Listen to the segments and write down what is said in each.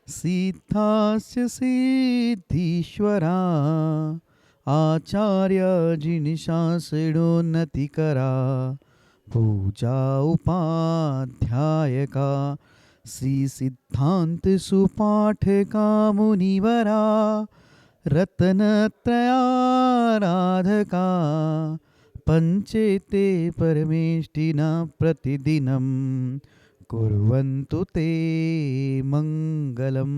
सिद्धास्य सिद्धीश्वरा आचार्य जिनिशासिडोन्नतिकरा पूजा उपाध्यायका श्री सिद्धांत सुपाठका मुनिवरा रत्नत्रयाराधका पंचेते परमेष्टिना प्रतिदिनं कुर्वन्तु ते मंगलम।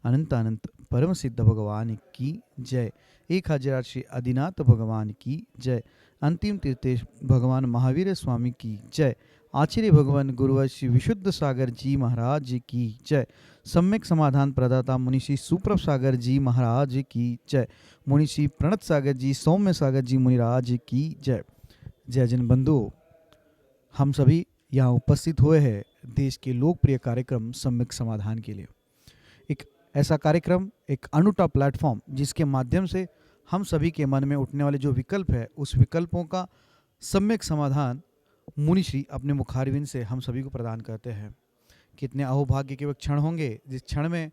अनंत अनंत परम सिद्ध भगवान की जय। 1000 श्री आदिनाथ भगवान की जय। अंतिम तीर्थेश भगवान महावीर स्वामी की जय। आचार्य भगवान गुरुवर श्री विशुद्ध सागर जी महाराज की जय। सम्यक समाधान प्रदाता मुनिषि सुप्रभ सागर जी महाराज की जय। मुनिषि प्रणत सागर जी सौम्य सागर जी मुनिराज की जय। जय जन बंधुओं, हम सभी यहाँ उपस्थित हुए हैं देश के लोकप्रिय कार्यक्रम सम्यक समाधान के लिए। एक ऐसा कार्यक्रम, एक अनूठा प्लेटफॉर्म जिसके माध्यम से हम सभी के मन में उठने वाले जो विकल्प है उस विकल्पों का सम्यक समाधान मुनिश्री अपने मुखारविंद से हम सभी को प्रदान करते हैं। कितने अहोभाग्य के वह क्षण होंगे जिस क्षण में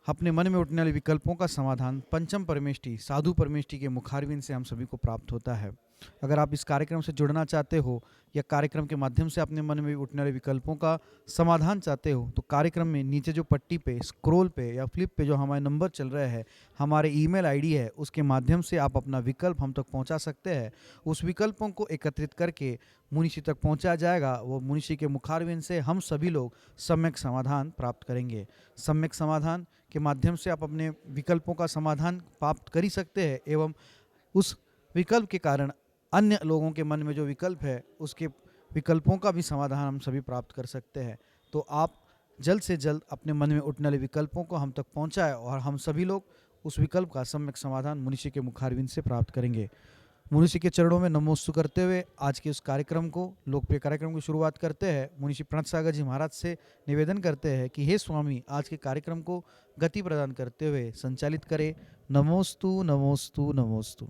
अपने मन में उठने वाले विकल्पों का समाधान पंचम परमेष्टि साधु परमेष्टि के मुखारविंद से हम सभी को प्राप्त होता है। अगर आप इस कार्यक्रम से जुड़ना चाहते हो या कार्यक्रम के माध्यम से अपने मन में उठने वाले विकल्पों का समाधान चाहते हो तो कार्यक्रम में नीचे जो पट्टी पे स्क्रॉल पे या फ्लिप पे जो हमारे नंबर चल रहे हैं, हमारे ईमेल आईडी है, उसके माध्यम से आप अपना विकल्प हम तक पहुंचा सकते हैं। उस विकल्पों को एकत्रित करके मुनिषी तक पहुंचाया जाएगा। वो मुनिषी के मुखारविंद से हम सभी लोग सम्यक समाधान प्राप्त करेंगे। सम्यक समाधान के माध्यम से आप अपने विकल्पों का समाधान प्राप्त कर ही सकते हैं एवं उस विकल्प के कारण अन्य लोगों के मन में जो विकल्प है उसके विकल्पों का भी समाधान हम सभी प्राप्त कर सकते हैं। तो आप जल्द से जल्द अपने मन में उठने वाले विकल्पों को हम तक पहुंचाएं और हम सभी लोग उस विकल्प का सम्यक समाधान मुनिषी के मुखारविंद से प्राप्त करेंगे। मुनिषी के चरणों में नमोस्तु करते हुए आज के उस कार्यक्रम को, लोकप्रिय कार्यक्रम की शुरुआत करते हैं। मुनिषी प्रणत सागर जी महाराज से निवेदन करते हैं कि हे स्वामी, आज के कार्यक्रम को गति प्रदान करते हुए संचालित करें। नमोस्तु नमोस्तु नमोस्तु।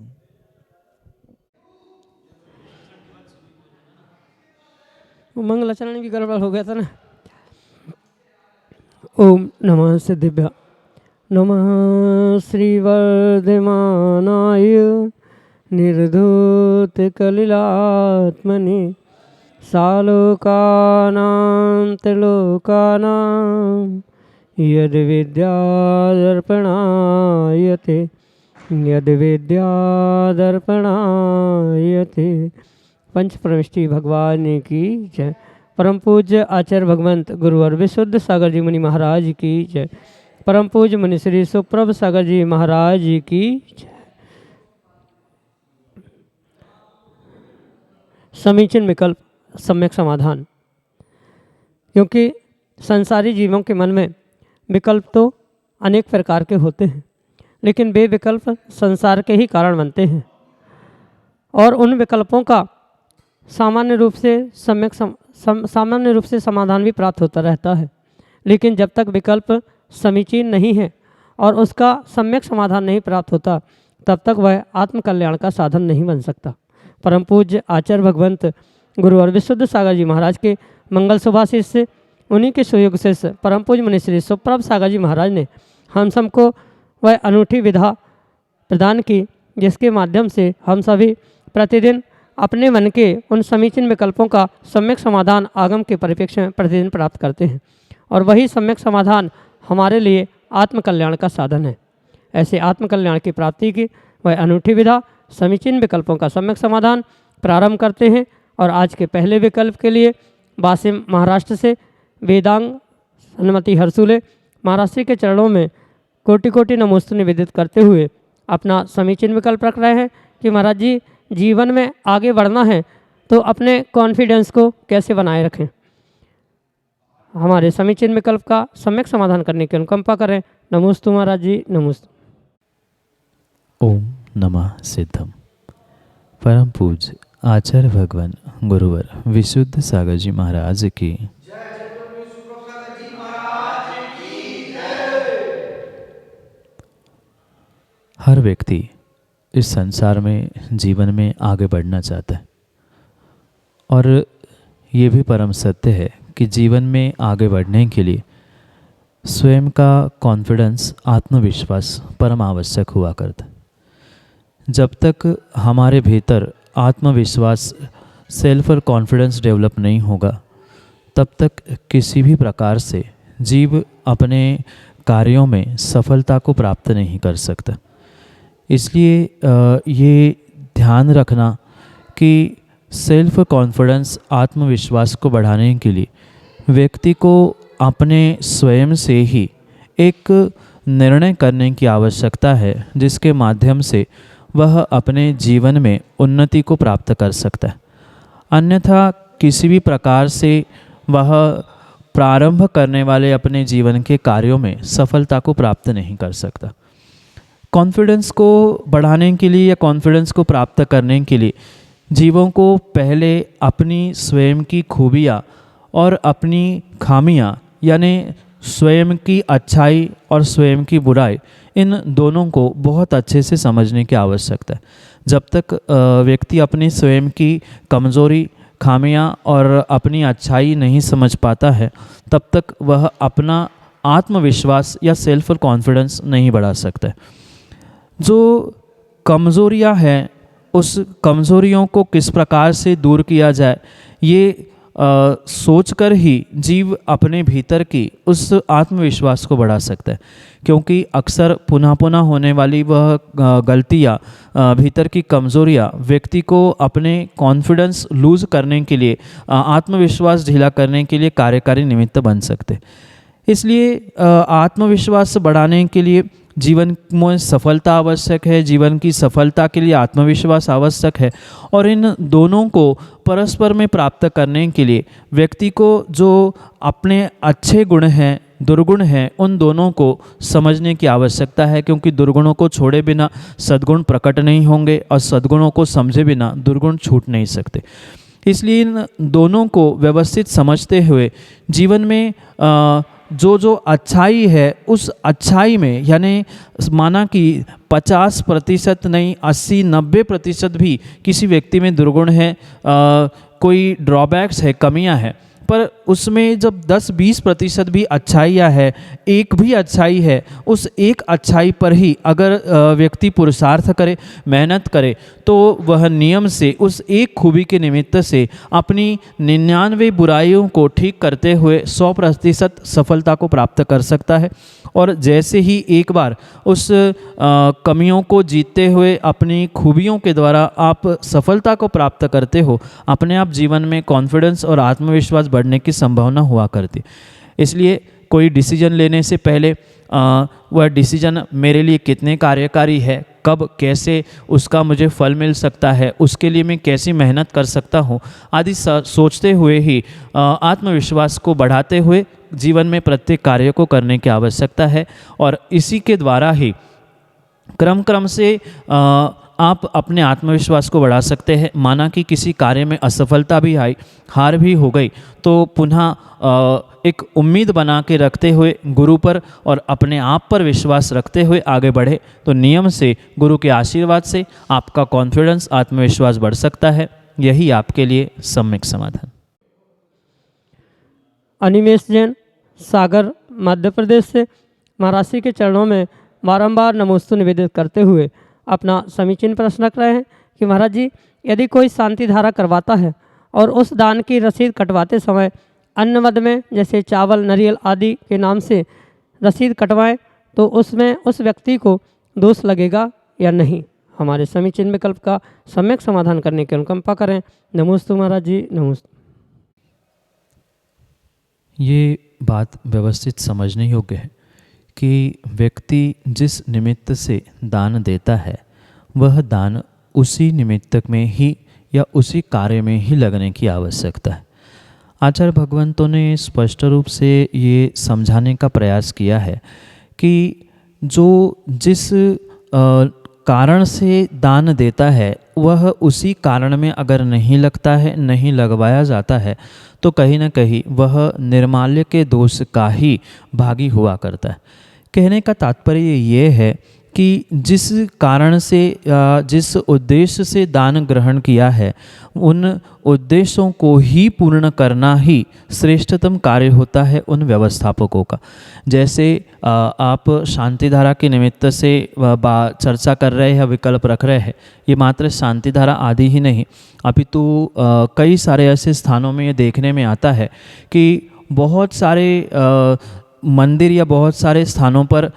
मंगलाचरण भी गड़बड़ हो गया था ना। ओम नमः सिद्धिभ्य नमः श्रीवर्धमानाय निर्धूत कलिलात्मने सालोकानां त्रिलोकानां यद् विद्यादर्पणायते पंच परमेष्टि भगवान की जय। परम पूज्य आचार्य भगवंत गुरुवर विशुद्ध सागर जी मुनि महाराज की जय। परम पूज्य मुनि श्री सुप्रभ सागर जी महाराज की जय। समीचीन विकल्प सम्यक समाधान। क्योंकि संसारी जीवों के मन में विकल्प तो अनेक प्रकार के होते हैं, लेकिन वे विकल्प संसार के ही कारण बनते हैं और उन विकल्पों का सामान्य रूप से समाधान भी प्राप्त होता रहता है। लेकिन जब तक विकल्प समीचीन नहीं है और उसका सम्यक समाधान नहीं प्राप्त होता, तब तक वह आत्मकल्याण का साधन नहीं बन सकता। परम पूज्य आचार्य भगवंत गुरुवर विशुद्ध सागर जी महाराज के मंगल सुभाषिष से, उन्हीं के सुयोग से परम पूज्य मुनि श्री सुप्रभ सागर जी महाराज ने हम सबको वह अनूठी विधा प्रदान की, जिसके माध्यम से हम सभी प्रतिदिन अपने मन के उन समीचीन विकल्पों का सम्यक समाधान आगम के परिप्रेक्ष्य में प्रतिदिन प्राप्त करते हैं और वही सम्यक समाधान हमारे लिए आत्मकल्याण का साधन है। ऐसे आत्मकल्याण की प्राप्ति की वह अनूठी विधा समीचीन विकल्पों का सम्यक समाधान प्रारंभ करते हैं। और आज के पहले विकल्प के लिए वासिम महाराष्ट्र से वेदांग अनुमति हरसुले महाराष्ट्र के चरणों में कोटि कोटि नमोस्तु निवेदित करते हुए अपना समीचीन विकल्प रख रहे हैं कि महाराज जी, जीवन में आगे बढ़ना है तो अपने कॉन्फिडेंस को कैसे बनाए रखें। हमारे समीचीन विकल्प का सम्यक समाधान करने की अनुकंपा करें। नमोस्तु महाराज जी, नमोस्तु। ओम नमः सिद्धम। परम पूज्य आचार्य भगवान गुरुवर विशुद्ध सागर जी महाराज की। हर व्यक्ति इस संसार में जीवन में आगे बढ़ना चाहता है और ये भी परम सत्य है कि जीवन में आगे बढ़ने के लिए स्वयं का कॉन्फिडेंस, आत्मविश्वास परम आवश्यक हुआ करता है। जब तक हमारे भीतर आत्मविश्वास, सेल्फ और कॉन्फिडेंस डेवलप नहीं होगा, तब तक किसी भी प्रकार से जीव अपने कार्यों में सफलता को प्राप्त नहीं कर सकता। इसलिए ये ध्यान रखना कि सेल्फ कॉन्फिडेंस, आत्मविश्वास को बढ़ाने के लिए व्यक्ति को अपने स्वयं से ही एक निर्णय करने की आवश्यकता है, जिसके माध्यम से वह अपने जीवन में उन्नति को प्राप्त कर सकता है। अन्यथा किसी भी प्रकार से वह प्रारंभ करने वाले अपने जीवन के कार्यों में सफलता को प्राप्त नहीं कर सकता। कॉन्फिडेंस को बढ़ाने के लिए या कॉन्फिडेंस को प्राप्त करने के लिए जीवों को पहले अपनी स्वयं की खूबियाँ और अपनी खामियाँ, यानी स्वयं की अच्छाई और स्वयं की बुराई, इन दोनों को बहुत अच्छे से समझने की आवश्यकता है। जब तक व्यक्ति अपनी स्वयं की कमज़ोरी, खामियां और अपनी अच्छाई नहीं समझ पाता है, तब तक वह अपना आत्मविश्वास या सेल्फ कॉन्फिडेंस नहीं बढ़ा सकता है। जो कमज़ोरियां हैं, उस कमज़ोरियों को किस प्रकार से दूर किया जाए, ये सोचकर ही जीव अपने भीतर की उस आत्मविश्वास को बढ़ा सकता है। क्योंकि अक्सर पुनः पुनः होने वाली वह गलतियाँ, भीतर की कमज़ोरियाँ व्यक्ति को अपने कॉन्फिडेंस लूज़ करने के लिए, आत्मविश्वास ढीला करने के लिए कार्यकारी निमित्त बन सकते। इसलिए आत्मविश्वास बढ़ाने के लिए जीवन में सफलता आवश्यक है, जीवन की सफलता के लिए आत्मविश्वास आवश्यक है, और इन दोनों को परस्पर में प्राप्त करने के लिए व्यक्ति को जो अपने अच्छे गुण हैं, दुर्गुण हैं, उन दोनों को समझने की आवश्यकता है। क्योंकि दुर्गुणों को छोड़े बिना सद्गुण प्रकट नहीं होंगे और सद्गुणों को समझे बिना दुर्गुण छूट नहीं सकते। इसलिए इन दोनों को व्यवस्थित समझते हुए जीवन में जो अच्छाई है, उस अच्छाई में, यानी माना कि 50% नहीं 80-90% भी किसी व्यक्ति में दुर्गुण है, कोई ड्रॉबैक्स है, कमियां हैं, पर उसमें जब 10-20% भी अच्छाइयाँ है, एक भी अच्छाई है, उस एक अच्छाई पर ही अगर व्यक्ति पुरुषार्थ करे, मेहनत करे, तो वह नियम से उस एक खूबी के निमित्त से अपनी 99 बुराइयों को ठीक करते हुए 100% सफलता को प्राप्त कर सकता है। और जैसे ही एक बार उस कमियों को जीतते हुए अपनी खूबियों के द्वारा आप सफलता को प्राप्त करते हो, अपने आप जीवन में कॉन्फिडेंस और आत्मविश्वास बढ़ने की संभावना हुआ करती। इसलिए कोई डिसीजन लेने से पहले वह डिसीजन मेरे लिए कितने कार्यकारी है, कब कैसे उसका मुझे फल मिल सकता है, उसके लिए मैं कैसी मेहनत कर सकता हूँ, आदि सोचते हुए ही आत्मविश्वास को बढ़ाते हुए जीवन में प्रत्येक कार्य को करने की आवश्यकता है। और इसी के द्वारा ही क्रम से आप अपने आत्मविश्वास को बढ़ा सकते हैं। माना कि किसी कार्य में असफलता भी आई, हार भी हो गई, तो पुनः एक उम्मीद बना के रखते हुए गुरु पर और अपने आप पर विश्वास रखते हुए आगे बढ़े, तो नियम से, गुरु के आशीर्वाद से आपका कॉन्फिडेंस, आत्मविश्वास बढ़ सकता है। यही आपके लिए सम्यक समाधान। अनिमेश जैन, सागर, मध्य प्रदेश से महाराज के चरणों में बारंबार नमोस्तु निवेदित करते हुए अपना समीचीन प्रश्न रख रहे हैं कि महाराज जी, यदि कोई शांति धारा करवाता है और उस दान की रसीद कटवाते समय अन्न मद में जैसे चावल, नारियल आदि के नाम से रसीद कटवाएं, तो उसमें उस व्यक्ति को दोष लगेगा या नहीं? हमारे समीचीन विकल्प का सम्यक समाधान करने की अनुकंपा करें। नमोस्तु महाराज जी, नमोस्तु। ये बात व्यवस्थित समझने योग्य है कि व्यक्ति जिस निमित्त से दान देता है, वह दान उसी निमित्त में ही या उसी कार्य में ही लगने की आवश्यकता है। आचार्य भगवंतों ने स्पष्ट रूप से ये समझाने का प्रयास किया है कि जो जिस कारण से दान देता है, वह उसी कारण में अगर नहीं लगता है, नहीं लगवाया जाता है, तो कहीं ना कहीं वह निर्माल्य के दोष का ही भागी हुआ करता है। कहने का तात्पर्य ये है कि जिस कारण से जिस उद्देश्य से दान ग्रहण किया है उन उद्देश्यों को ही पूर्ण करना ही श्रेष्ठतम कार्य होता है उन व्यवस्थापकों का। जैसे आप शांति धारा के निमित्त से चर्चा कर रहे हैं, विकल्प रख रहे हैं, ये मात्र शांति धारा आदि ही नहीं अपितु कई सारे ऐसे स्थानों में ये देखने में आता है कि बहुत सारे मंदिर या बहुत सारे स्थानों पर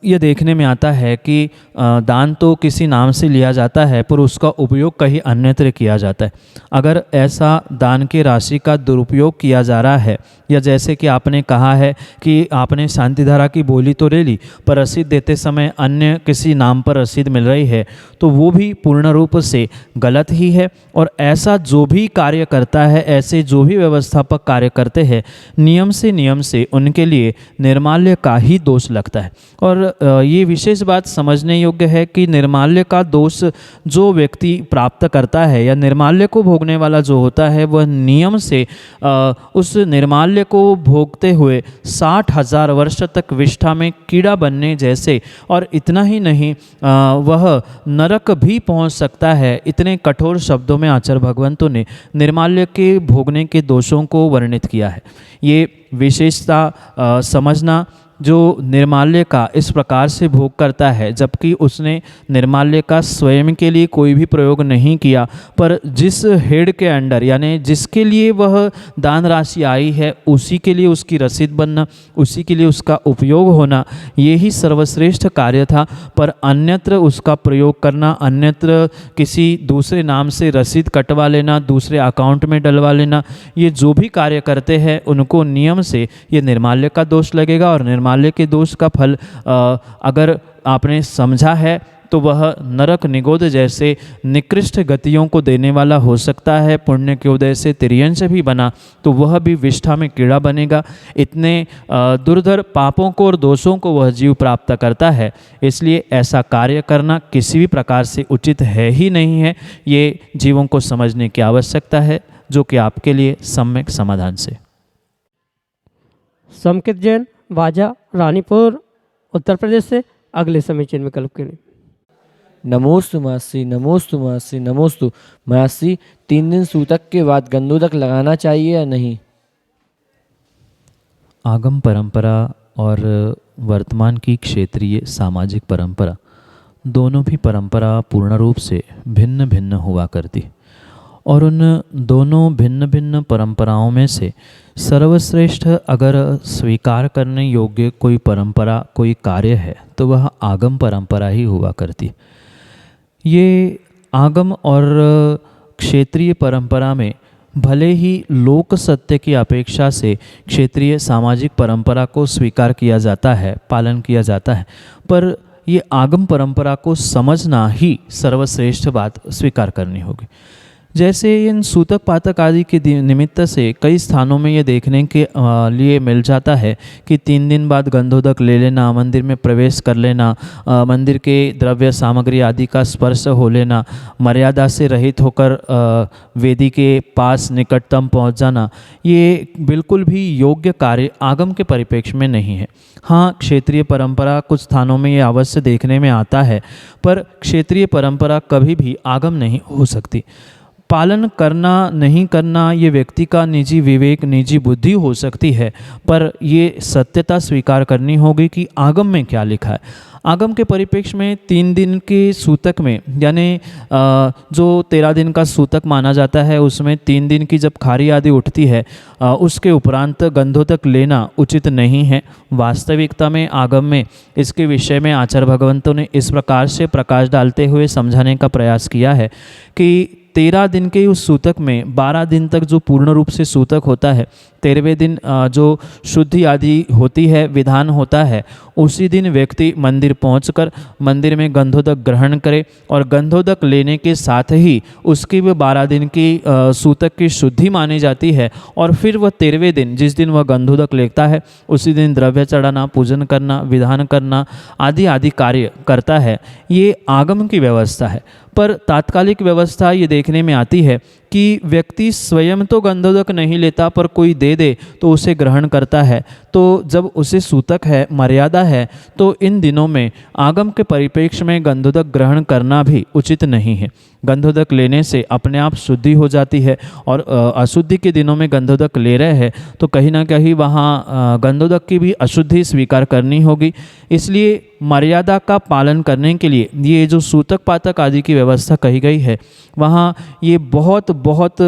ये देखने में आता है कि दान तो किसी नाम से लिया जाता है पर उसका उपयोग कहीं अन्यत्र किया जाता है। अगर ऐसा दान की राशि का दुरुपयोग किया जा रहा है या जैसे कि आपने कहा है कि आपने शांति धारा की बोली तो ले ली पर रसीद देते समय अन्य किसी नाम पर रसीद मिल रही है तो वो भी पूर्ण रूप से गलत ही है। और ऐसा जो भी कार्य करता है, ऐसे जो भी व्यवस्थापक कार्य करते हैं, नियम से उनके लिए निर्माल्य का ही दोष लगता है। और ये विशेष बात समझने योग्य है कि निर्माल्य का दोष जो व्यक्ति प्राप्त करता है या निर्माल्य को भोगने वाला जो होता है वह नियम से उस निर्माल्य को भोगते हुए 60,000 वर्ष तक विष्ठा में कीड़ा बनने जैसे, और इतना ही नहीं वह नरक भी पहुंच सकता है। इतने कठोर शब्दों में आचार्य भगवंतों ने निर्माल्य के भोगने के दोषों को वर्णित किया है। ये विशेषता समझना जो निर्माल्य का इस प्रकार से भोग करता है जबकि उसने निर्माल्य का स्वयं के लिए कोई भी प्रयोग नहीं किया पर जिस हेड के अंडर यानी जिसके लिए वह दान राशि आई है उसी के लिए उसकी रसीद बनना, उसी के लिए उसका उपयोग होना, ये ही सर्वश्रेष्ठ कार्य था। पर अन्यत्र उसका प्रयोग करना, अन्यत्र किसी दूसरे नाम से रसीद कटवा लेना, दूसरे अकाउंट में डलवा लेना, ये जो भी कार्य करते हैं उनको नियम से ये निर्माल्य का दोष लगेगा। और निर्माल्य के दोष का फल अगर आपने समझा है तो वह नरक निगोद जैसे निकृष्ट गतियों को देने वाला हो सकता है। पुण्य के उदय से तिर्यंश भी बना तो वह भी विष्ठा में कीड़ा बनेगा। इतने दुर्धर पापों को और दोषों को वह जीव प्राप्त करता है, इसलिए ऐसा कार्य करना किसी भी प्रकार से उचित है ही नहीं है। ये जीवों को समझने की आवश्यकता है जो कि आपके लिए सम्यक समाधान से। समकित जैन, वाजा, रानीपुर, उत्तर प्रदेश से अगले समीचीन विकल्प के लिए। नमोस्तु मासी, नमोस्तु मासी, नमोस्तु मासी। 3 दिन सूतक के बाद गंधोदक लगाना चाहिए या नहीं? आगम परंपरा और वर्तमान की क्षेत्रीय सामाजिक परंपरा दोनों भी परंपरा पूर्ण रूप से भिन्न भिन्न हुआ करती, और उन दोनों भिन्न भिन्न परंपराओं में से सर्वश्रेष्ठ अगर स्वीकार करने योग्य कोई परंपरा, कोई कार्य है तो वह आगम परंपरा ही हुआ करती। ये आगम और क्षेत्रीय परंपरा में भले ही लोक सत्य की अपेक्षा से क्षेत्रीय सामाजिक परंपरा को स्वीकार किया जाता है, पालन किया जाता है, पर ये आगम परंपरा को समझना ही सर्वश्रेष्ठ बात स्वीकार करनी होगी। जैसे इन सूतक पातक आदि के निमित्त से कई स्थानों में ये देखने के लिए मिल जाता है कि 3 दिन बाद गंधोदक ले लेना, मंदिर में प्रवेश कर लेना, मंदिर के द्रव्य सामग्री आदि का स्पर्श हो लेना, मर्यादा से रहित होकर वेदी के पास निकटतम पहुंच जाना, ये बिल्कुल भी योग्य कार्य आगम के परिप्रेक्ष्य में नहीं है। हाँ, क्षेत्रीय परंपरा कुछ स्थानों में ये अवश्य देखने में आता है, पर क्षेत्रीय परंपरा कभी भी आगम नहीं हो सकती। पालन करना नहीं करना ये व्यक्ति का निजी विवेक, निजी बुद्धि हो सकती है, पर ये सत्यता स्वीकार करनी होगी कि आगम में क्या लिखा है। आगम के परिप्रेक्ष्य में 3 दिन के सूतक में यानी जो 13 दिन का सूतक माना जाता है उसमें 3 दिन की जब खारी आदि उठती है उसके उपरांत गंधोदक लेना उचित नहीं है। वास्तविकता में आगम में इसके विषय में आचार्य भगवंतों ने इस प्रकार से प्रकाश डालते हुए समझाने का प्रयास किया है कि 13 दिन के उस सूतक में 12 दिन तक जो पूर्ण रूप से सूतक होता है, 13वें दिन जो शुद्धि आदि होती है, विधान होता है, उसी दिन व्यक्ति मंदिर पहुंचकर मंदिर में गंधोदक ग्रहण करे और गंधोदक लेने के साथ ही उसकी भी 12 दिन की सूतक की शुद्धि मानी जाती है। और फिर वह 13वें दिन जिस दिन वह गंधोदक लेता है उसी दिन द्रव्य चढ़ाना, पूजन करना, विधान करना आदि आदि कार्य करता है। ये आगम की व्यवस्था है। पर तात्कालिक व्यवस्था ये देखने में आती है कि व्यक्ति स्वयं तो गंधोदक नहीं लेता, पर कोई दे दे तो उसे ग्रहण करता है। तो जब उसे सूतक है, मर्यादा है, तो इन दिनों में आगम के परिप्रेक्ष्य में गंधोदक ग्रहण करना भी उचित नहीं है। गंधोदक लेने से अपने आप शुद्धि हो जाती है, और अशुद्धि के दिनों में गंधोदक ले रहे हैं तो कहीं ना कहीं वहाँ गंधोदक की भी अशुद्धि स्वीकार करनी होगी। इसलिए मर्यादा का पालन करने के लिए ये जो सूतक पातक आदि की व्यवस्था कही गई है, वहाँ ये बहुत बहुत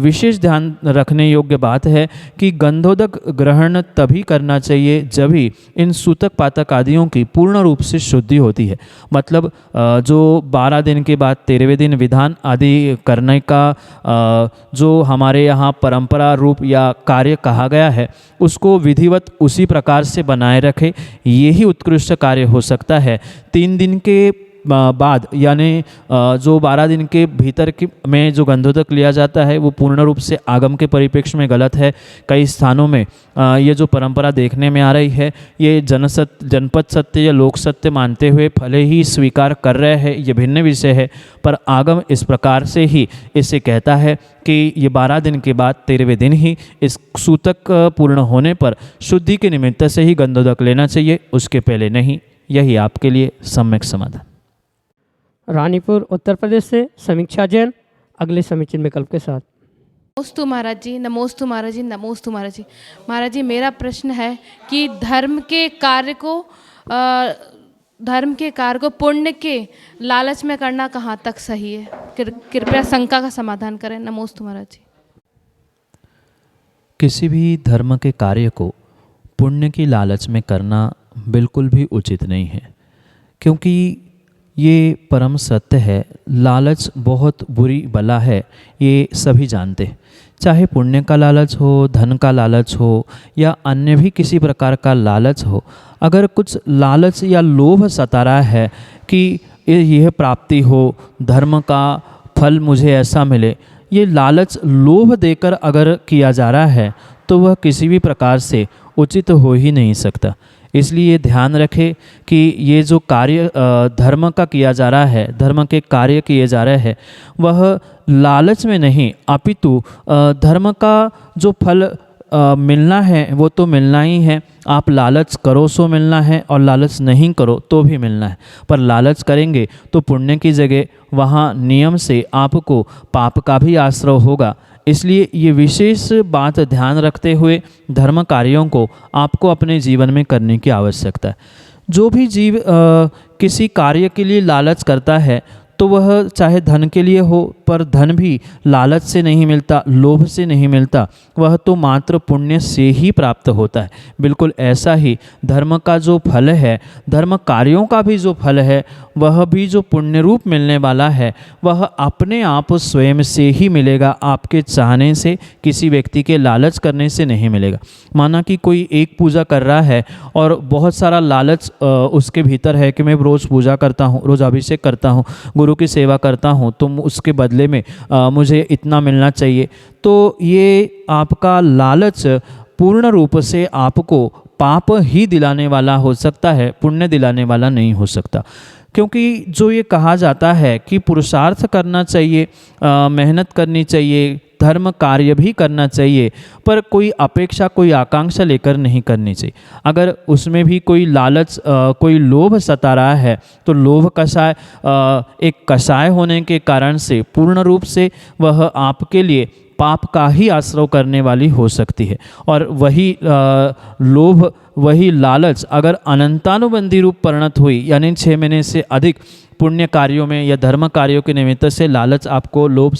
विशेष ध्यान रखने योग्य बात है कि गंधोदक ग्रहण तभी करना चाहिए जब ही इन सूतक पातक आदियों की पूर्ण रूप से शुद्धि होती है। मतलब जो 12 दिन के बाद 13वें दिन विधान आदि करने का जो हमारे यहाँ परंपरा रूप या कार्य कहा गया है, उसको विधिवत उसी प्रकार से बनाए रखे, यही उत्कृष्ट कार्य हो सकता है। 3 दिन के बाद यानी जो 12 दिन के भीतर की में जो गंधोदक लिया जाता है वो पूर्ण रूप से आगम के परिप्रेक्ष्य में गलत है। कई स्थानों में ये जो परंपरा देखने में आ रही है, ये जनपद सत्य या लोक सत्य मानते हुए भले ही स्वीकार कर रहे हैं, ये भिन्न विषय है, पर आगम इस प्रकार से ही इसे कहता है कि ये 12 दिन के बाद 13वें दिन ही इस सूतक पूर्ण होने पर शुद्धि के निमित्त से ही गंधोदक लेना चाहिए, उसके पहले नहीं। यही आपके लिए सम्यक समाधान। रानीपुर उत्तर प्रदेश से समीक्षा जैन अगले समीचीन विकल्प के साथ। नमोस्तु महाराज जी, नमोस्तु महाराज जी, नमोस्तु महाराज जी। महाराज जी, मेरा प्रश्न है कि धर्म के कार्य को पुण्य के लालच में करना कहाँ तक सही है? कृपया शंका का समाधान करें। नमोस्तु महाराज जी। किसी भी धर्म के कार्य को पुण्य की लालच में करना बिल्कुल भी उचित नहीं है, क्योंकि ये परम सत्य है। लालच बहुत बुरी बला है, ये सभी जानते हैं। चाहे पुण्य का लालच हो, धन का लालच हो, या अन्य भी किसी प्रकार का लालच हो, अगर कुछ लालच या लोभ सता रहा है कि यह प्राप्ति हो, धर्म का फल मुझे ऐसा मिले, ये लालच लोभ देकर अगर किया जा रहा है तो वह किसी भी प्रकार से उचित हो ही नहीं सकता। इसलिए ध्यान रखें कि ये जो कार्य धर्म का किया जा रहा है, धर्म के कार्य किए जा रहे हैं, वह लालच में नहीं अपितु धर्म का जो फल मिलना है वो तो मिलना ही है। आप लालच करो सो मिलना है, और लालच नहीं करो तो भी मिलना है। पर लालच करेंगे तो पुण्य की जगह वहाँ नियम से आपको पाप का भी आश्रय होगा। इसलिए ये विशेष बात ध्यान रखते हुए धर्म कार्यों को आपको अपने जीवन में करने की आवश्यकता है। जो भी जीव किसी कार्य के लिए लालच करता है तो वह चाहे धन के लिए हो, पर धन भी लालच से नहीं मिलता, लोभ से नहीं मिलता, वह तो मात्र पुण्य से ही प्राप्त होता है। बिल्कुल ऐसा ही धर्म का जो फल है, धर्म कार्यों का भी जो फल है, वह भी जो पुण्य रूप मिलने वाला है, वह अपने आप स्वयं से ही मिलेगा। आपके चाहने से, किसी व्यक्ति के लालच करने से नहीं मिलेगा। माना कि कोई एक पूजा कर रहा है और बहुत सारा लालच उसके भीतर है कि मैं रोज़ पूजा करता हूँ, रोज़ अभिषेक करता हूँ, गुरु की सेवा करता हूँ, तो उसके बदले में मुझे इतना मिलना चाहिए। तो ये आपका लालच पूर्ण रूप से आपको पाप ही दिलाने वाला हो सकता है, पुण्य दिलाने वाला नहीं हो सकता। क्योंकि जो ये कहा जाता है कि पुरुषार्थ करना चाहिए, मेहनत करनी चाहिए, धर्म कार्य भी करना चाहिए, पर कोई अपेक्षा, कोई आकांक्षा लेकर नहीं करनी चाहिए। अगर उसमें भी कोई लालच, कोई लोभ सता रहा है, तो लोभ कषाय एक कषाय होने के कारण से पूर्ण रूप से वह आपके लिए पाप का ही आश्रय करने वाली हो सकती है। और वही लोभ, वही लालच अगर अनंतानुबंधी रूप परिणत हुई, यानी 6 महीने से अधिक पुण्य कार्यों में या धर्म कार्यों के निमित्त से लालच आपको लोभ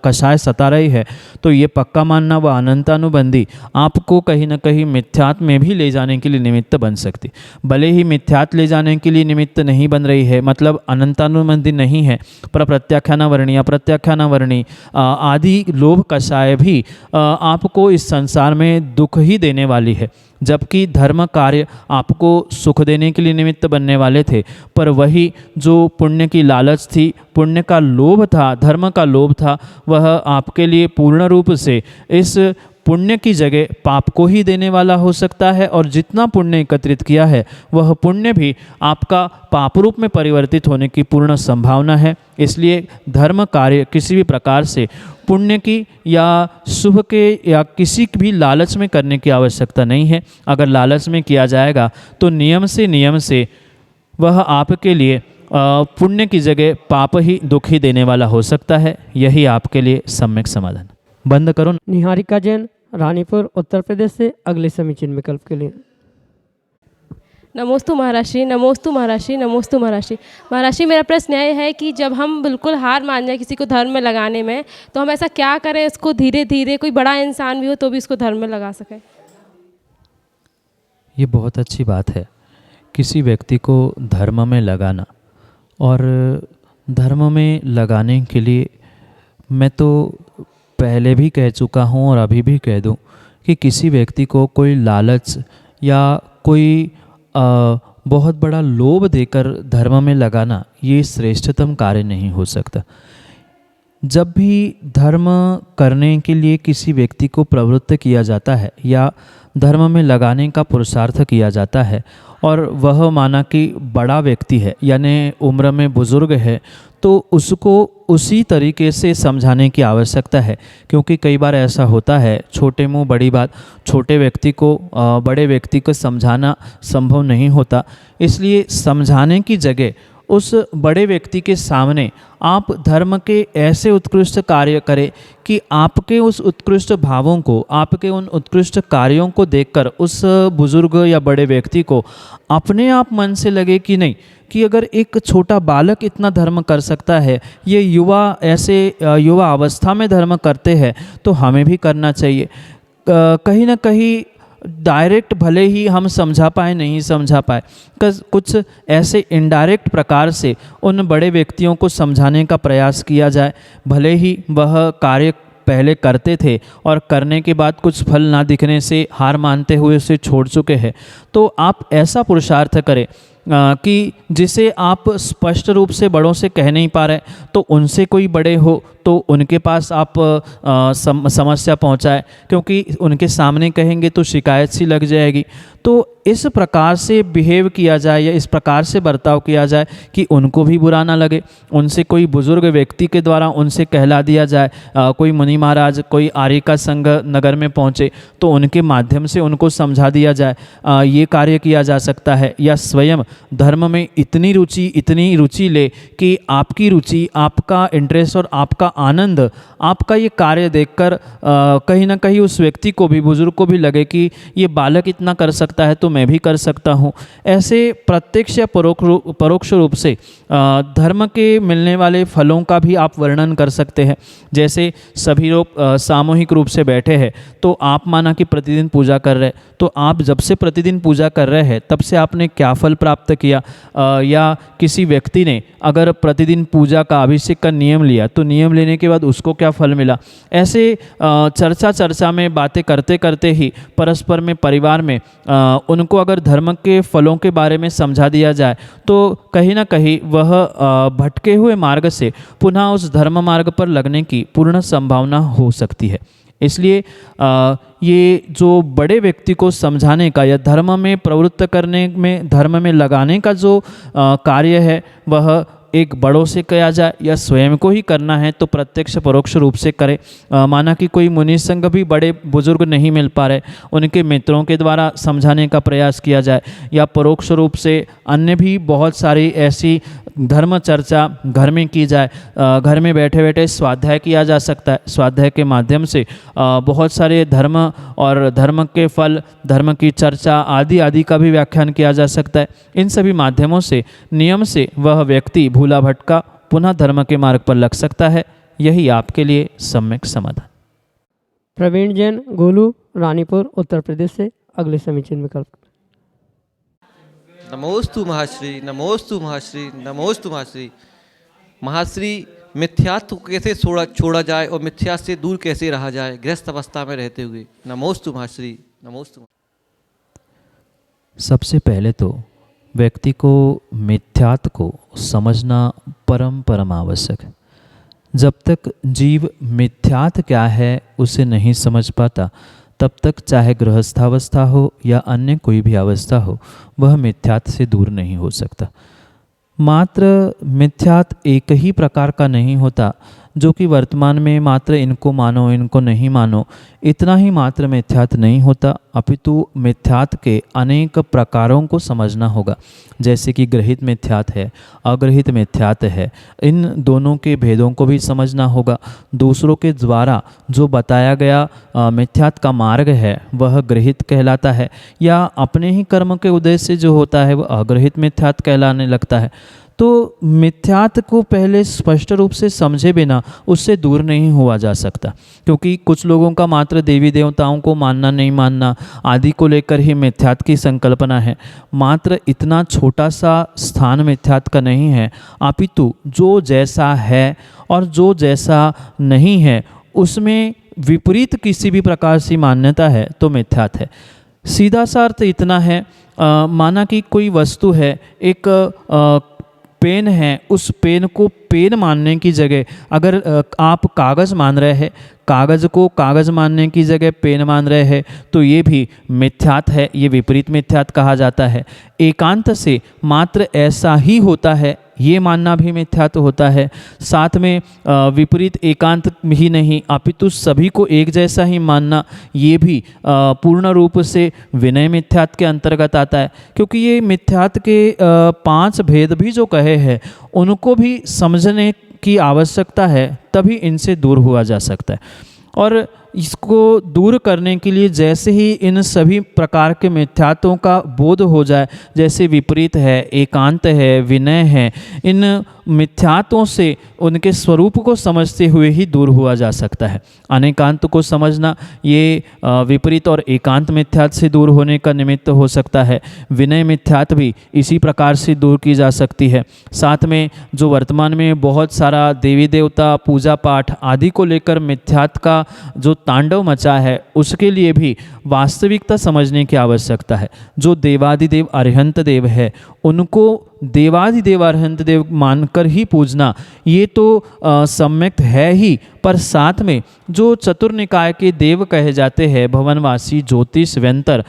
कषाय सता रही है, तो ये पक्का मानना वह अनंतानुबंधी आपको कहीं ना कहीं मिथ्यात्व में भी ले जाने के लिए निमित्त बन सकती। भले ही मिथ्यात्व ले जाने के लिए निमित्त नहीं बन रही है, मतलब अनंतानुबंधी नहीं है, पर प्रत्याख्यानावर्णी, अप्रत्याख्यानावर्णी आदि लोभ कषाय भी आपको इस संसार में दुख ही देने वाली है। जबकि धर्म कार्य आपको सुख देने के लिए निमित्त बनने वाले थे, पर वही जो पुण्य की लालच थी, पुण्य का लोभ था, धर्म का लोभ था, वह आपके लिए पूर्ण रूप से इस पुण्य की जगह पाप को ही देने वाला हो सकता है, और जितना पुण्य एकत्रित किया है वह पुण्य भी आपका पाप रूप में परिवर्तित होने की पूर्ण संभावना है। इसलिए धर्म कार्य किसी भी प्रकार से पुण्य की या शुभ के या किसी भी लालच में करने की आवश्यकता नहीं है। अगर लालच में किया जाएगा तो नियम से वह आपके लिए पुण्य की जगह पाप ही दुख ही देने वाला हो सकता है। यही आपके लिए सम्यक समाधान। बंद करो। निहारिका जैन, रानीपुर, उत्तर प्रदेश से अगले समीचीन विकल्प के लिए। नमोस्तु महाराष्ट्री, नमोस्तु महाराष्ट्री, नमोस्तु महाराष्ट्री। महाराष्ट्री, मेरा प्रश्न यह है कि जब हम बिल्कुल हार मान जाए किसी को धर्म में लगाने में, तो हम ऐसा क्या करें उसको धीरे धीरे, कोई बड़ा इंसान भी हो तो भी उसको धर्म में लगा सके। ये बहुत अच्छी बात है, किसी व्यक्ति को धर्म में लगाना। और धर्म में लगाने के लिए मैं तो पहले भी कह चुका हूँ और अभी भी कह दूँ कि किसी व्यक्ति को कोई लालच या कोई बहुत बड़ा लोभ देकर धर्म में लगाना ये श्रेष्ठतम कार्य नहीं हो सकता। जब भी धर्म करने के लिए किसी व्यक्ति को प्रवृत्त किया जाता है या धर्म में लगाने का पुरुषार्थ किया जाता है और वह माना कि बड़ा व्यक्ति है यानी उम्र में बुज़ुर्ग है, तो उसको उसी तरीके से समझाने की आवश्यकता है। क्योंकि कई बार ऐसा होता है, छोटे मुंह बड़ी बात, छोटे व्यक्ति को बड़े व्यक्ति को समझाना संभव नहीं होता। इसलिए समझाने की जगह उस बड़े व्यक्ति के सामने आप धर्म के ऐसे उत्कृष्ट कार्य करें कि आपके उस उत्कृष्ट भावों को, आपके उन उत्कृष्ट कार्यों को देखकर उस बुजुर्ग या बड़े व्यक्ति को अपने आप मन से लगे कि नहीं, कि अगर एक छोटा बालक इतना धर्म कर सकता है, ये युवा ऐसे युवा अवस्था में धर्म करते हैं, तो हमें भी करना चाहिए। कहीं ना कहीं डायरेक्ट भले ही हम समझा पाए नहीं समझा पाए, कुछ ऐसे इनडायरेक्ट प्रकार से उन बड़े व्यक्तियों को समझाने का प्रयास किया जाए। भले ही वह कार्य पहले करते थे और करने के बाद कुछ फल ना दिखने से हार मानते हुए उसे छोड़ चुके हैं, तो आप ऐसा पुरुषार्थ करें कि जिसे आप स्पष्ट रूप से बड़ों से कह नहीं पा रहे, तो उनसे कोई बड़े हो तो उनके पास आप समस्या पहुंचाए, क्योंकि उनके सामने कहेंगे तो शिकायत सी लग जाएगी। तो इस प्रकार से बिहेव किया जाए या इस प्रकार से बर्ताव किया जाए कि उनको भी बुरा ना लगे। उनसे कोई बुजुर्ग व्यक्ति के द्वारा उनसे कहला दिया जाए, कोई मुनि महाराज कोई आर्य का संघ नगर में पहुँचे तो उनके माध्यम से उनको समझा दिया जाए, ये कार्य किया जा सकता है। या स्वयं धर्म में इतनी रुचि ले कि आपकी रुचि, आपका इंटरेस्ट और आपका आनंद, आपका ये कार्य देखकर कहीं ना कहीं उस व्यक्ति को भी, बुजुर्ग को भी लगे कि ये बालक इतना कर सकता है तो मैं भी कर सकता हूँ। ऐसे प्रत्यक्ष या परोक्ष रूप से धर्म के मिलने वाले फलों का भी आप वर्णन कर सकते हैं। जैसे सभी लोग सामूहिक रूप से बैठे हैं, तो आप माना कि प्रतिदिन पूजा कर रहे, तो आप जब से प्रतिदिन पूजा कर रहे हैं तब से आपने क्या फल प्राप्त किया, या किसी व्यक्ति ने अगर प्रतिदिन पूजा का अभिषेक का नियम लिया तो नियम लेने के बाद उसको क्या फल मिला। ऐसे चर्चा में बातें करते करते ही परस्पर में, परिवार में उनको अगर धर्म के फलों के बारे में समझा दिया जाए तो कहीं ना कहीं वह भटके हुए मार्ग से पुनः उस धर्म मार्ग पर लगने की पूर्ण संभावना हो सकती है। इसलिए ये जो बड़े व्यक्ति को समझाने का या धर्म में प्रवृत्त करने में, धर्म में लगाने का जो कार्य है, वह एक बड़ों से किया जाए या स्वयं को ही करना है तो प्रत्यक्ष परोक्ष रूप से करें। माना कि कोई मुनि संघ भी बड़े बुजुर्ग नहीं मिल पा रहे, उनके मित्रों के द्वारा समझाने का प्रयास किया जाए, या परोक्ष रूप से अन्य भी बहुत सारी ऐसी धर्म चर्चा घर में की जाए। घर में बैठे बैठे स्वाध्याय किया जा सकता है। स्वाध्याय के माध्यम से बहुत सारे धर्म और धर्म के फल, धर्म की चर्चा आदि का भी व्याख्यान किया जा सकता है। इन सभी माध्यमों से नियम से वह व्यक्ति भूला भटका पुनः धर्म के मार्ग पर लग सकता है। यही आपके लिए सम्यक समाधान। प्रवीण जैन, गोलू, रानीपुर, उत्तर प्रदेश से अगले समीचीन विकल्प। नमोस्तु महाश्री, नमोस्तु महाश्री, नमोस्तु महाश्री। महाश्री, मिथ्यात्व को कैसे छोड़ा जाए और मिथ्या से दूर कैसे रहा जाए गृहस्थ अवस्था में रहते हुए। नमोस्तु महाश्री, नमोस्तु। सबसे पहले तो व्यक्ति को मिथ्यात्व को समझना परम आवश्यक है। जब तक जीव मिथ्यात क्या है उसे नहीं समझ पाता, तब तक चाहे गृहस्थावस्था हो या अन्य कोई भी अवस्था हो, वह मिथ्यात से दूर नहीं हो सकता। मात्र मिथ्यात एक ही प्रकार का नहीं होता, जो कि वर्तमान में मात्र इनको मानो इनको नहीं मानो, इतना ही मात्र मिथ्यात नहीं होता, अपितु मिथ्यात के अनेक प्रकारों को समझना होगा। जैसे कि गृहित मिथ्यात है, अग्रहित मिथ्यात है, इन दोनों के भेदों को भी समझना होगा। दूसरों के द्वारा जो बताया गया मिथ्यात का मार्ग है वह गृहित कहलाता है, या अपने ही कर्म के उद्देश्य से जो होता है वह अग्रहित मिथ्यात कहलाने लगता है। तो मिथ्यात को पहले स्पष्ट रूप से समझे बिना उससे दूर नहीं हुआ जा सकता, क्योंकि कुछ लोगों का मात्र देवी देवताओं को मानना नहीं मानना आदि को लेकर ही मिथ्यात की संकल्पना है। मात्र इतना छोटा सा स्थान मिथ्यात का नहीं है, अपितु जो जैसा है और जो जैसा नहीं है उसमें विपरीत किसी भी प्रकार से मान्यता है तो मिथ्यात है। सीधा सा अर्थ इतना है, माना कि कोई वस्तु है, एक पेन है, उस पेन को पेन मानने की जगह अगर आप कागज़ मान रहे हैं, कागज़ को कागज़ मानने की जगह पेन मान रहे हैं, तो ये भी मिथ्यात है, ये विपरीत मिथ्यात कहा जाता है। एकांत से मात्र ऐसा ही होता है ये मानना भी मिथ्यात होता है। साथ में विपरीत एकांत ही नहीं अपितु सभी को एक जैसा ही मानना, ये भी पूर्ण रूप से विनय मिथ्यात के अंतर्गत आता है, क्योंकि ये मिथ्यात के 5 भेद भी जो कहे हैं उनको भी समझने की आवश्यकता है, तभी इनसे दूर हुआ जा सकता है। और इसको दूर करने के लिए जैसे ही इन सभी प्रकार के मिथ्यात्वों का बोध हो जाए, जैसे विपरीत है, एकांत है, विनय है, इन मिथ्यात्वों से उनके स्वरूप को समझते हुए ही दूर हुआ जा सकता है। अनेकांत को समझना ये विपरीत और एकांत मिथ्यात से दूर होने का निमित्त हो सकता है। विनय मिथ्यात भी इसी प्रकार से दूर की जा सकती है। साथ में जो वर्तमान में बहुत सारा देवी देवता पूजा पाठ आदि को लेकर मिथ्यात का जो तांडव मचा है, उसके लिए भी वास्तविकता समझने की आवश्यकता है। जो देवादिदेव अरिहंत देव है उनको देवादिदेव अरिहंत देव मानकर ही पूजना ये तो सम्यक है ही, पर साथ में जो चतुर्निकाय के देव कहे जाते हैं, भवनवासी, ज्योतिष, व्यंतर,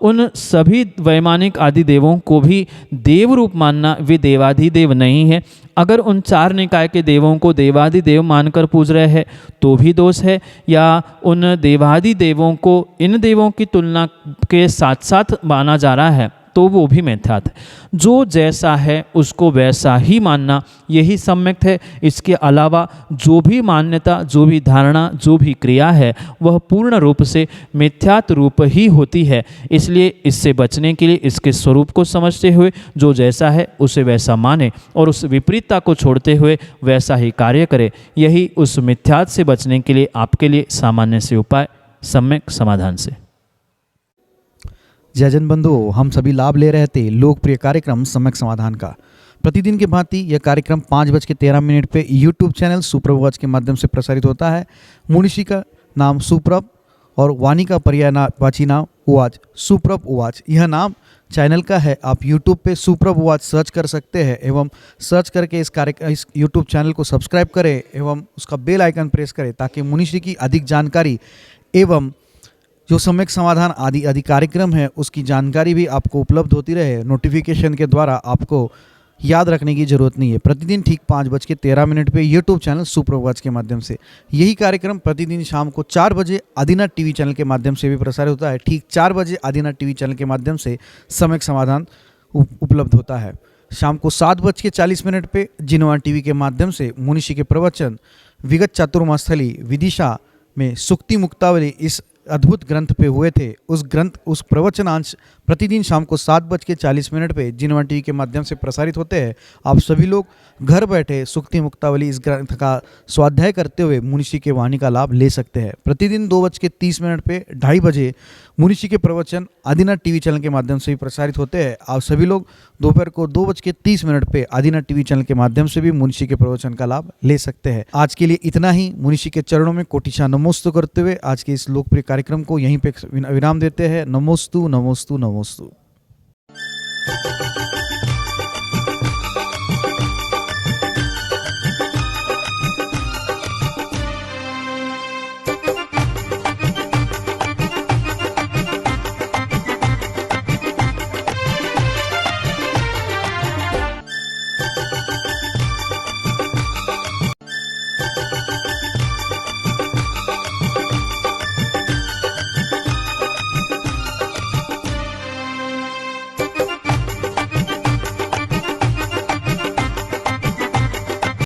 उन सभी वैमानिक आदि देवों को भी देव रूप मानना वे देवाधिदेव नहीं है। अगर उन 4 निकाय के देवों को देवादिदेव मानकर पूज रहे हैं तो भी दोष है, या उन देवादिदेवों को इन देवों की तुलना के साथ साथ माना जा रहा है तो वो भी मिथ्यात है। जो जैसा है उसको वैसा ही मानना यही सम्यक है। इसके अलावा जो भी मान्यता, जो भी धारणा, जो भी क्रिया है वह पूर्ण रूप से मिथ्यात रूप ही होती है। इसलिए इससे बचने के लिए इसके स्वरूप को समझते हुए जो जैसा है उसे वैसा माने और उस विपरीतता को छोड़ते हुए वैसा ही कार्य करे। यही उस मिथ्यात से बचने के लिए आपके लिए सामान्य से उपाय, सम्यक समाधान से। जय जन बंधुओं, हम सभी लाभ ले रहे थे लोकप्रिय कार्यक्रम सम्यक समाधान का। प्रतिदिन की भांति यह कार्यक्रम 5:13 पे यूट्यूब चैनल सुप्रभ उवाच के माध्यम से प्रसारित होता है। मुनिषी का नाम सुप्रभ और वाणी का पर्यायवाची नाम उवाच, सुप्रभ उवाच यह नाम चैनल का है। आप यूट्यूब पे सुप्रभ उवाच सर्च कर सकते हैं एवं सर्च करके इस यूट्यूब चैनल को सब्सक्राइब करें एवं उसका बेल आइकन प्रेस करें, ताकि मुनिषी की अधिक जानकारी एवं जो सम्यक समाधान आदि कार्यक्रम है उसकी जानकारी भी आपको उपलब्ध होती रहे। नोटिफिकेशन के द्वारा आपको याद रखने की जरूरत नहीं है। प्रतिदिन ठीक 5:13 पे यूट्यूब चैनल सुप्रभ उवाच के माध्यम से यही कार्यक्रम प्रतिदिन शाम को 4 बजे आदिनाथ टीवी चैनल के माध्यम से भी प्रसारित होता है। ठीक 4 बजे आदिनाथ टीवी चैनल के माध्यम से सम्यक समाधान उपलब्ध होता है। शाम को 7:40 पे जिनवान टीवी के माध्यम से मुनिषी के प्रवचन विगत चातुर्मास्थली विदिशा में सुक्ति मुक्तावली इस अद्भुत ग्रंथ पे हुए थे। उस प्रवचनांश प्रतिदिन शाम को 7:40 पे जिनवान टीवी के माध्यम से प्रसारित होते हैं। आप सभी लोग घर बैठे सुक्ति मुक्तावली इस ग्रंथ का स्वाध्याय करते हुए मुनिषी के वाणी का लाभ ले सकते हैं। प्रतिदिन 2:30 पे 2:30 बजे मुनिषी के प्रवचन आदिनाथ टीवी चैनल के माध्यम से भी प्रसारित होते हैं। आप सभी लोग दोपहर को 2:30 पे आदिनाथ टीवी चैनल के माध्यम से भी मुनिषी के प्रवचन का लाभ ले सकते हैं। आज के लिए इतना ही। मुनिषी के चरणों में कोटिशा नमोस्तु करते हुए आज के इस लोकप्रिय कार्यक्रम को यहीं पे विराम देते हैं। नमोस्तु नमोस्तु नमोस्तु।